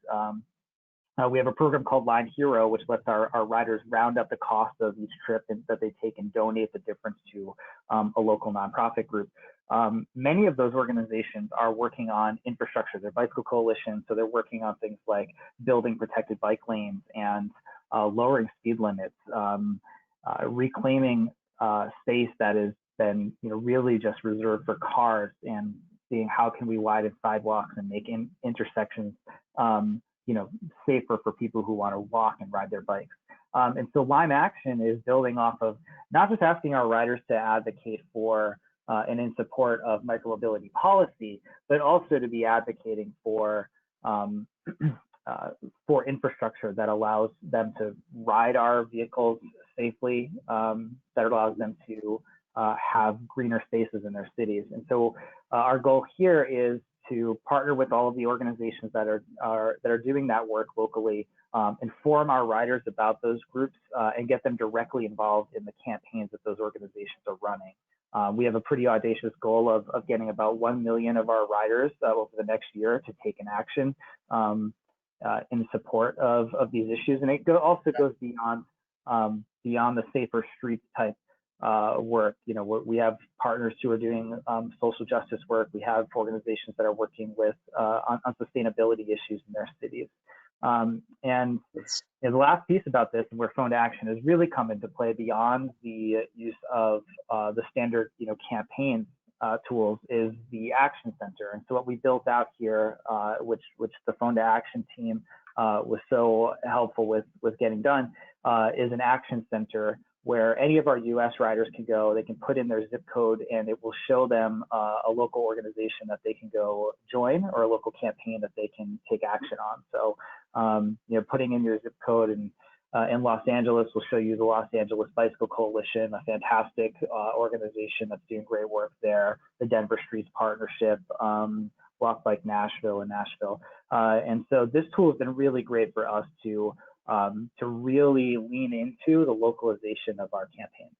We have a program called Lime Hero, which lets our riders round up the cost of each trip that they take and donate the difference to a local nonprofit group. Many of those organizations are working on infrastructure. They're bicycle coalitions, so they're working on things like building protected bike lanes and lowering speed limits, reclaiming space that has been really just reserved for cars, and seeing how can we widen sidewalks and make intersections safer for people who want to walk and ride their bikes. And so Lime Action is building off of not just asking our riders to advocate for and in support of micromobility policy, but also to be advocating for for infrastructure that allows them to ride our vehicles safely, that allows them to have greener spaces in their cities. And so our goal here is to partner with all of the organizations that are doing that work locally, inform our riders about those groups, and get them directly involved in the campaigns that those organizations are running. We have a pretty audacious goal of getting about 1 million of our riders over the next year to take an action in support of these issues. And it also goes beyond the safer streets type work. You know, we have partners who are doing social justice work. We have organizations that are working with on sustainability issues in their cities. And the last piece about this, and where phone to action has really come into play beyond the use of the standard, campaign tools, is the action center. And so what we built out here, which the phone to action team was so helpful with getting done, is an action center where any of our US riders can go. They can put in their zip code and it will show them a local organization that they can go join, or a local campaign that they can take action on. So, putting in your zip code in Los Angeles will show you the Los Angeles Bicycle Coalition, a fantastic organization that's doing great work there, the Denver Streets Partnership, Walk Bike Nashville in Nashville. And so this tool has been really great for us to really lean into the localization of our campaign.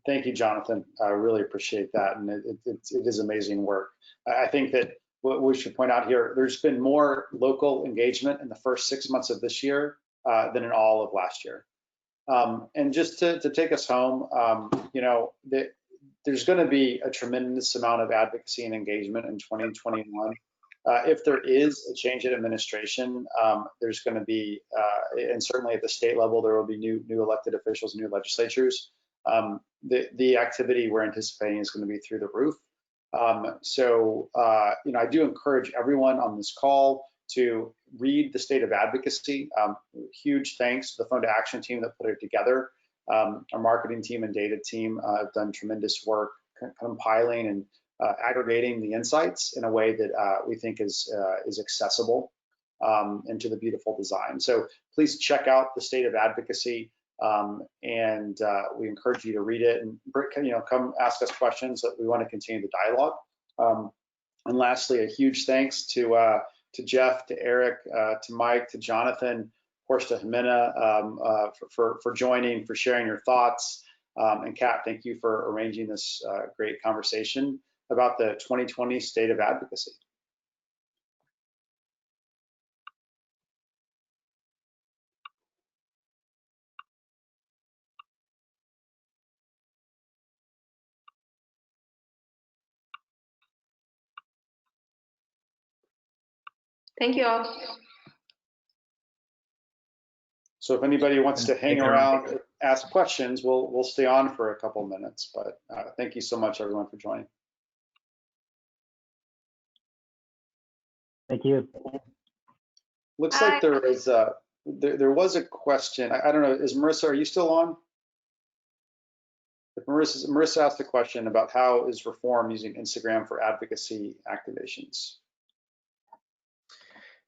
Thank you, Jonathan. I really appreciate that. And it is amazing work. I think that what we should point out here, there's been more local engagement in the first 6 months of this year than in all of last year. And just to take us home, there's going to be a tremendous amount of advocacy and engagement in 2021. If there is a change in administration, there's going to be, and certainly at the state level, there will be new elected officials, new legislatures. The activity we're anticipating is going to be through the roof. I do encourage everyone on this call to read the State of Advocacy. Huge thanks to the Phone to Action team that put it together. Our marketing team and data team have done tremendous work compiling and aggregating the insights in a way that we think is accessible into the beautiful design. So please check out the State of Advocacy, and we encourage you to read it and come ask us questions. That we want to continue the dialogue. And lastly, a huge thanks to Jeff, to Eric, to Mike, to Jonathan, of course to Jimena for joining, for sharing your thoughts. And Kat, thank you for arranging this great conversation about the 2020 State of Advocacy. Thank you all. So if anybody wants to hang around, ask questions, we'll stay on for a couple minutes. But thank you so much, everyone, for joining. Thank you. Looks like there was a question. I don't know. Is Marissa? Are you still on? If Marissa asked a question about how is Reform using Instagram for advocacy activations.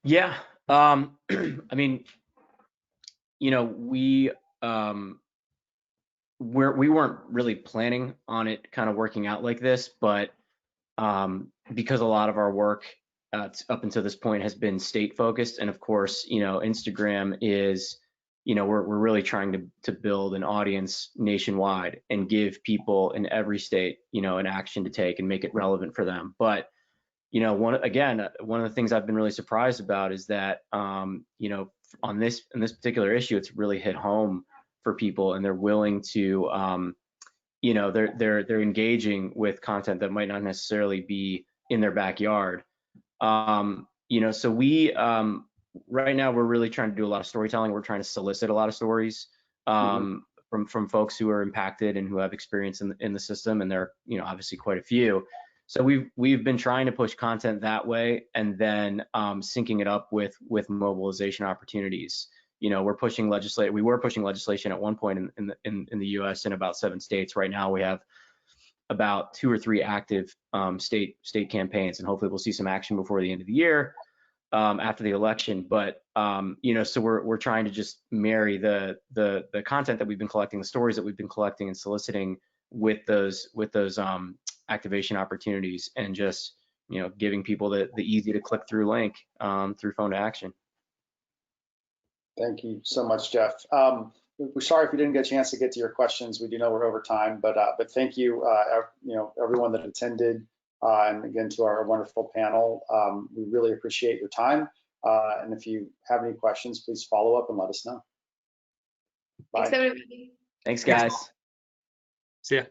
Yeah. I mean, we weren't really planning on it kind of working out like this, but because a lot of our work up until this point has been state focused, and of course, Instagram is, we're really trying to build an audience nationwide and give people in every state, an action to take and make it relevant for them. But one of the things I've been really surprised about is that in this particular issue, it's really hit home for people, and they're willing to they're engaging with content that might not necessarily be in their backyard. So we right now we're really trying to do a lot of storytelling. We're trying to solicit a lot of stories from folks who are impacted and who have experience in the system, and there are obviously quite a few. So we've been trying to push content that way, and then syncing it up with mobilization opportunities. We were pushing legislation at one point in the U.S. in about 7 states. Right now we have about 2 or 3 active state campaigns, and hopefully we'll see some action before the end of the year. after the election. But so we're trying to just marry the content that we've been collecting, the stories that we've been collecting and soliciting with those activation opportunities, and just giving people the easy to click through link through phone to action. Thank you so much, Jeff. We're sorry if we didn't get a chance to get to your questions. We do know we're over time, but thank you, everyone that attended, and again to our wonderful panel. We really appreciate your time. And if you have any questions, please follow up and let us know. Bye. Thanks, everybody. Thanks, guys. See ya.